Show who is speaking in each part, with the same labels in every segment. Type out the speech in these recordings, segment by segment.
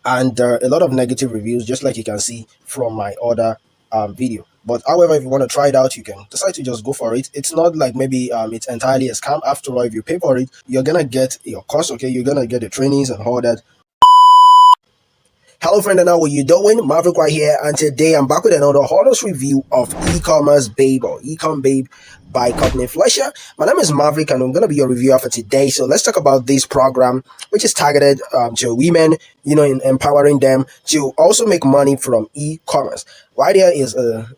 Speaker 1: and a lot of negative reviews, just like you can see from my other video. But however, if you want to try it out, you can decide to just go for it. It's not like maybe it's entirely a scam. After all, if you pay for it, you're gonna get your course, okay? You're gonna get the trainings and all that. Hello friend, and how are you doing? Maverick right here, and today I'm back with another honest review of E-commerce Babe or Ecombabe by Courtney Fletcher. My name is Maverick and I'm going to be your reviewer for today. So let's talk about this program, which is targeted to women, in empowering them to also make money from e-commerce. Right here is a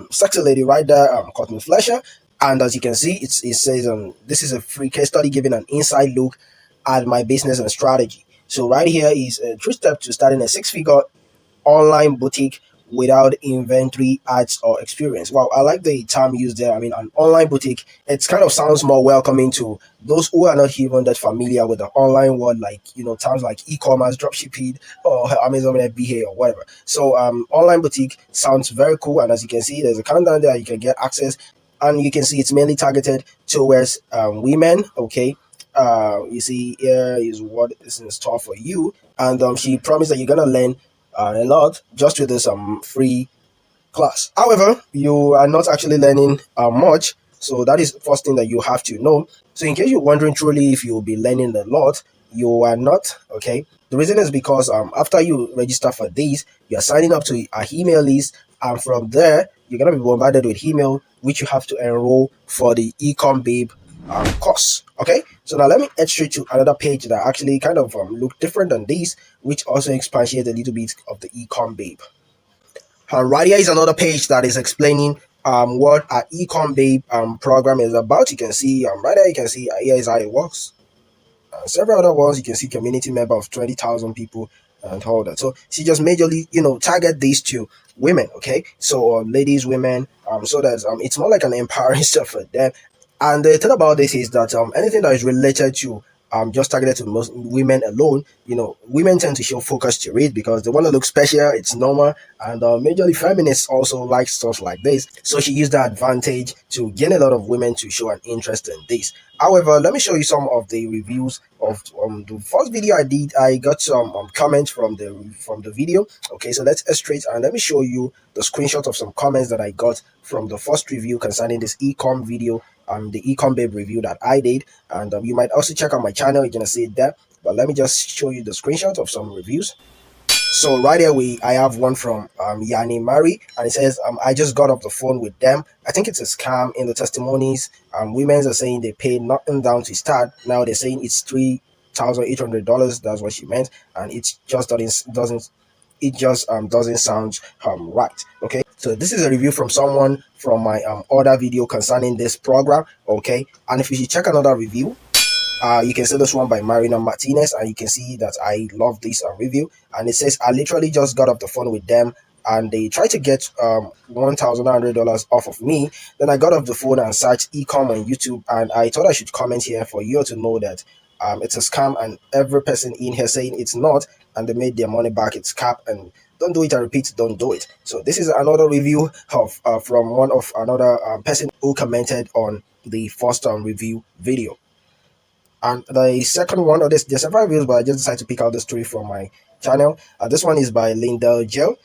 Speaker 1: sexy lady right there, Courtney Fletcher. And as you can see, it says this is a free case study giving an inside look at my business and strategy. So right here is a 3 step to starting a 6-figure online boutique without inventory, ads, or experience. Wow, I like the term used there. I mean, an online boutique, it kind of sounds more welcoming to those who are not even that familiar with the online world, like, terms like e-commerce, dropshipping, or Amazon FBA or whatever. So online boutique sounds very cool. And as you can see, there's a countdown there. You can get access. And you can see it's mainly targeted towards women, okay? You see here is what is in store for you, and she promised that you're gonna learn a lot just with this free class. However, you are not actually learning much, so that is the first thing that you have to know. So in case you're wondering truly if you'll be learning a lot, you are not, okay? The reason is because after you register for this, you're signing up to our email list, and from there you're gonna be bombarded with email which you have to enroll for the Ecombabe course. Okay, so now let me head straight to another page that actually kind of look different than this, which also expatiates a little bit of the Ecombabe. Right here is another page that is explaining what our Ecombabe program is about. You can see right there, you can see here is how it works. Several other ones, you can see community member of 20,000 people and all that. So she just majorly, target these two women, okay? So ladies, women, so that it's more like an empowering stuff for them. And the thing about this is that anything that is related to just targeted to most women alone, women tend to show focus to it because they want to look special. It's normal, and majorly feminists also like stuff like this. So she used that advantage to gain a lot of women to show an interest in this. However, let me show you some of the reviews of the first video I did. I got some comments from the video. Okay, so let's straight and let me show you the screenshot of some comments that I got from the first review concerning this ecom video, the Ecombabe review that I did. And you might also check out my channel, you're gonna see it there. But let me just show you the screenshot of some reviews. So right here I have one from Yani Mari, and it says I just got off the phone with them. I think it's a scam. In the testimonies, women are saying they paid nothing down to start. Now they're saying it's $3,800. That's what she meant, and it just doesn't sound right. Okay, so this is a review from someone from my other video concerning this program. Okay, and if you should check another review, you can see this one by Marina Martinez, and you can see that I love this review. And it says I literally just got off the phone with them and they tried to get $1,100 off of me. Then I got off the phone and searched Ecom on YouTube, and I thought I should comment here for you to know that it's a scam, and every person in here saying it's not and they made their money back, it's cap. And don't do it. I repeat, don't do it. So this is another review of from one of another person who commented on the first review video. And the second one, there's several reviews, but I just decided to pick out the story from my channel. This one is by Lindell J,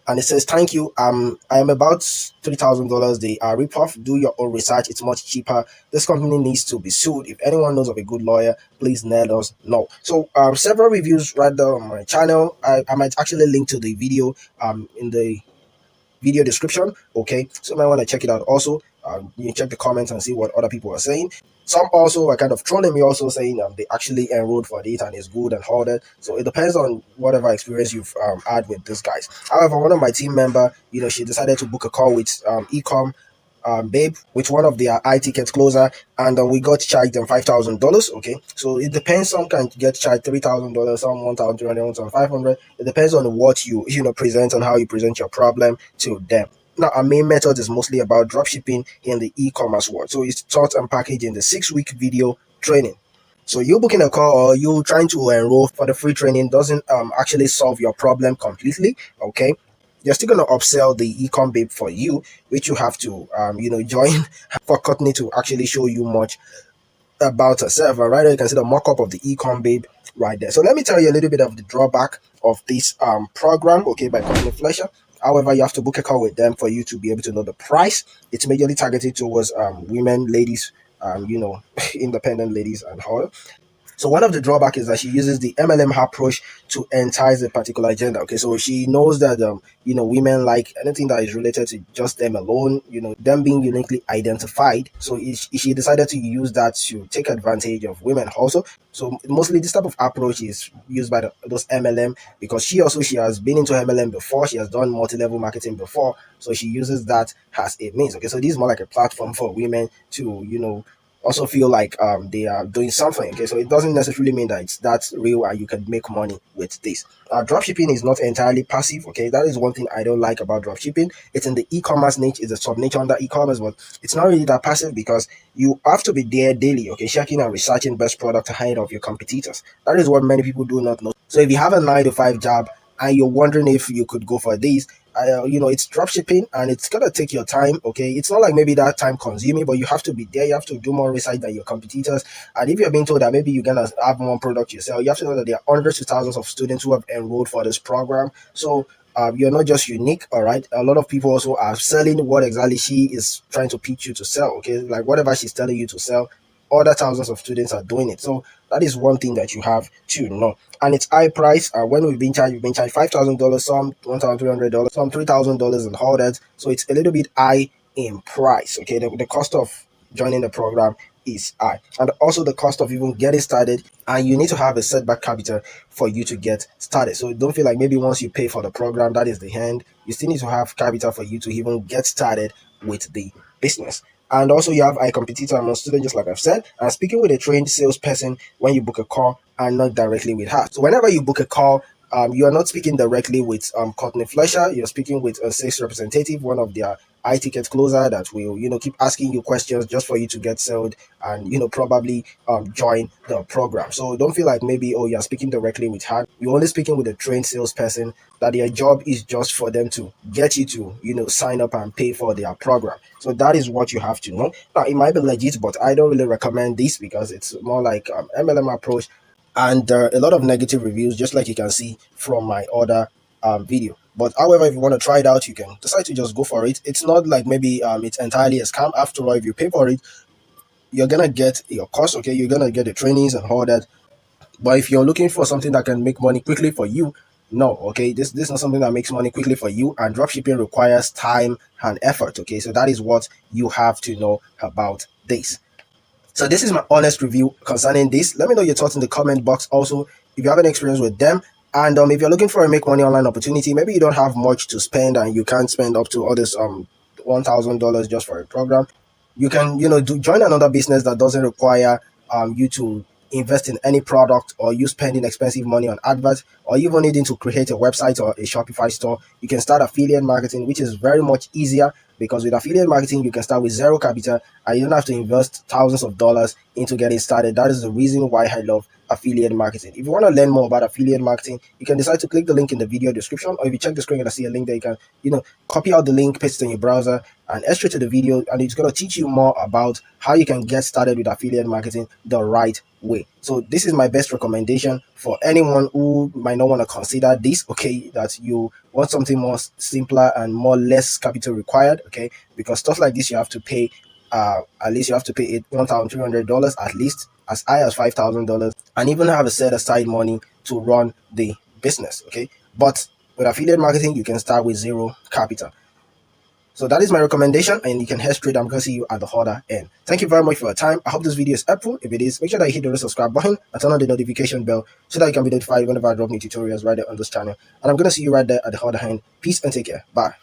Speaker 1: and it says, thank you. I am about $3,000. They are rip-off. Do your own research. It's much cheaper. This company needs to be sued. If anyone knows of a good lawyer, please let us know. So several reviews right there on my channel. I might actually link to the video in the video description. Okay, so you might want to check it out also. You check the comments and see what other people are saying. Some also are kind of trolling me, also saying they actually enrolled for it and it's good and all that. So it depends on whatever experience you've had with these guys. However, one of my team member, she decided to book a call with Ecom Babe, with one of their ticket closer, and we got charged them $5,000. Okay, so it depends. Some can get charged $3,000, some 1,300, some 500. It depends on what you present and how you present your problem to them. Now, our main method is mostly about dropshipping in the e-commerce world. So it's taught and packaged in the 6-week video training. So you booking a call or you trying to enroll for the free training doesn't actually solve your problem completely. Okay, you're still going to upsell the Ecombabe for you, which you have to join for Courtney to actually show you much about herself. And right now you can see the mock-up of the Ecombabe right there. So let me tell you a little bit of the drawback of this program, okay, by Courtney Fletcher. However, you have to book a call with them for you to be able to know the price. It's majorly targeted towards women, ladies, independent ladies and all. So one of the drawback is that she uses the MLM approach to entice a particular agenda. Okay, so she knows that women like anything that is related to just them alone, them being uniquely identified. So she decided to use that to take advantage of women also. So mostly this type of approach is used by those MLM because she has been into MLM before. She has done multi-level marketing before, so she uses that as a means. Okay, so this is more like a platform for women to also feel like they are doing something. Okay, so it doesn't necessarily mean that it's that real and you can make money with this. Dropshipping is not entirely passive. Okay, that is one thing I don't like about dropshipping. It's in the e-commerce niche, it's a sub niche under e-commerce, but it's not really that passive because you have to be there daily. Okay, checking and researching best product ahead of your competitors. That is what many people do not know. So if you have a 9 to 5 job and you're wondering if you could go for this, it's drop shipping and it's gonna take your time. Okay, it's not like maybe that time consuming, but you have to be there. You have to do more research than your competitors. And if you're being told that maybe you're gonna have one product yourself, you have to know that there are hundreds of thousands of students who have enrolled for this program. So you're not just unique, all right. A lot of people also are selling what exactly she is trying to pitch you to sell. Okay, like whatever she's telling you to sell, other thousands of students are doing it. So that is one thing that you have to know. And it's high price. When we've been charged $5,000, some $1,300, some $3,000 and all that. So it's a little bit high in price. Okay, the cost of joining the program is high, and also the cost of even getting started. And you need to have a setback capital for you to get started. So don't feel like maybe once you pay for the program, that is the end. You still need to have capital for you to even get started with the business. And also you have high competitor among students, just like I've said. And speaking with a trained salesperson when you book a call and not directly with her. So whenever you book a call, you are not speaking directly with Courtney Fletcher. You're speaking with a sales representative, one of their high ticket closer that will keep asking you questions just for you to get sold and probably join the program. So don't feel like maybe you're speaking directly with her. You're only speaking with a trained salesperson that their job is just for them to get you to sign up and pay for their program. So that is what you have to know. Now it might be legit, but I don't really recommend this because it's more like MLM approach, and there are a lot of negative reviews, just like you can see from my other video. But however, if you want to try it out, you can decide to just go for it. It's not like maybe it's entirely a scam. After all, if you pay for it, you're gonna get your course. Okay, you're gonna get the trainings and all that. But if you're looking for something that can make money quickly for you, no, okay, this is not something that makes money quickly for you, and dropshipping requires time and effort. Okay, so that is what you have to know about this. So this is my honest review concerning this. Let me know your thoughts in the comment box. Also, if you have any experience with them, and if you're looking for a make money online opportunity, maybe you don't have much to spend and you can't spend up to all this $1,000 just for a program. You can join another business that doesn't require you to invest in any product or you spending expensive money on adverts or even needing to create a website or a Shopify store. You can start affiliate marketing, which is very much easier because with affiliate marketing you can start with zero capital and you don't have to invest thousands of dollars into getting started. That is the reason why I love affiliate marketing. If you want to learn more about affiliate marketing, you can decide to click the link in the video description, or if you check the screen and see a link there, you can copy out the link, paste it in your browser and extract to the video, and it's going to teach you more about how you can get started with affiliate marketing the right way. So this is my best recommendation for anyone who might not want to consider this. Okay, that you want something more simpler and more less capital required. Okay, because stuff like this you have to pay at least you have to pay $1,300, at least as high as $5,000, and even have a set aside money to run the business. Okay, but with affiliate marketing you can start with zero capital. So that is my recommendation, and you can head straight. I'm going to see you at the other end. Thank you very much for your time. I hope this video is helpful. If it is, make sure that you hit the subscribe button and turn on the notification bell so that you can be notified whenever I drop new tutorials right there on this channel. And I'm going to see you right there at the other end. Peace and take care. Bye.